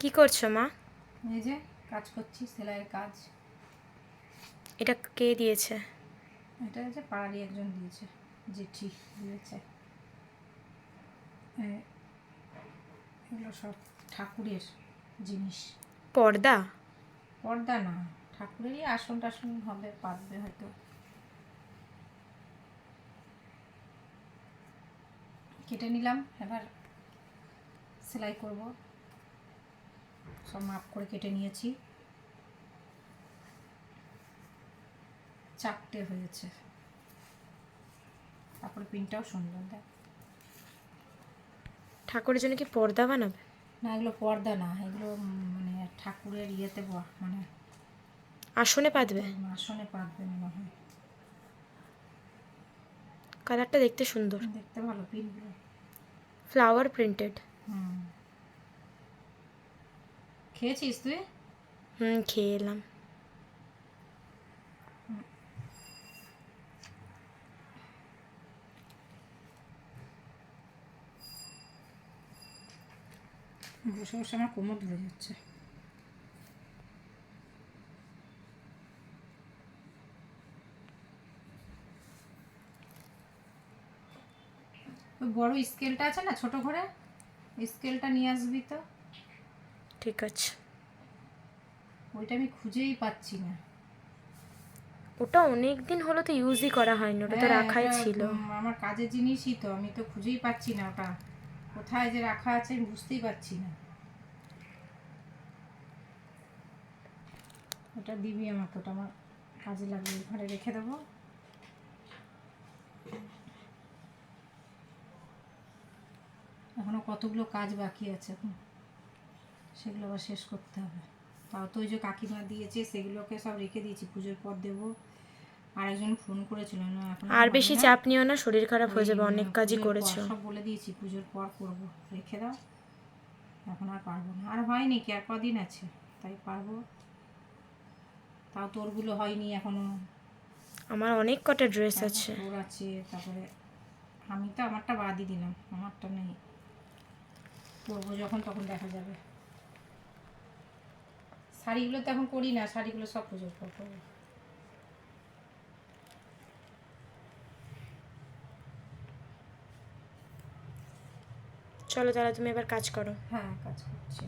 কি করছো মা? এই যে কাজ করছি, সেলাইয়ের কাজ। এটা কে দিয়েছে? এটা যে পাড়ারই একজন দিয়েছে, জেঠি দিয়েছে। এগুলো সব ঠাকুরের জিনিস। পর্দা? পর্দা না, ঠাকুরেরই আসন টাসন হবে, পাতবে হয়তো। কেটে নিলাম, এবার সেলাই করব। সব মাপ করে কেটে নিয়েছি, 4টে হয়েছে। তারপরে পিনটাও সুন্দর দেয়। ঠাকুরের জন্য কি পর্দা বানাবে? না, এগুলো পর্দা না, এগুলো মানে ঠাকুরের ইয়েতে মানে আসনে পাতবে? আসনে পাতবে মনে হয়। কালারটা দেখতে সুন্দর, দেখতে ভালো পিনগুলো। Flower printed. খেয়েছিস তুই? খেয়ে এলাম। বসে বসে আমার কোমর ধরে যাচ্ছে। ওই বড় স্কেলটা আছে না ছোট ঘরে, স্কেলটা নিয়ে আসবি তো। ঠিক আছে। ওইটা আমি খুঁজেই পাচ্ছি না। ওটা অনেক দিন হলো তো ইউজই করা হয়নি, ওটা তো রাখাই এটা ছিল। আমার কাজের জিনিসই তো, আমি তো খুঁজেই পাচ্ছি না ওটা কোথায় যে রাখা আছে, আমি বুঝতেই পারছি না। ওটা দিবি আমাকে, ওটা আমার কাজে লাগবে, ঘরে রেখে দেবো। এখনো কতগুলো কাজ বাকি আছে, এখন সেগুলো আবার শেষ করতে হবে। তাও তো ওই যে কাকিমা দিয়েছে সেগুলোকে সব রেখে দিয়েছি, পুজোর পর দেবো। আরেকজন ফোন করেছিল না, এখন আর বেশি চাপ নিও না, শরীর খারাপ হয়ে যাবে, অনেক কাজই করেছো। সব বলে দিয়েছি পুজোর পর করবো, রেখে দাও। এখন আর পারবো না, আর হয়নি কি, আর কদিন আছে, তাই পারবো। তাও তোরগুলো হয়নি এখনো। আমার অনেক কটা ড্রেস আছে। তোর আছে, তারপরে আমি তো আমারটা বাদই দিলাম, আমারটা নেই, করবো যখন তখন দেখা যাবে। শাড়িগুলো তো এখন করি না, শাড়িগুলো সব পুজোর পর করবো। চলো তাহলে তুমি এবার কাজ করো। হ্যাঁ, কাজ করছি।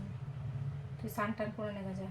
তুই স্নান টান করে নেগা যা।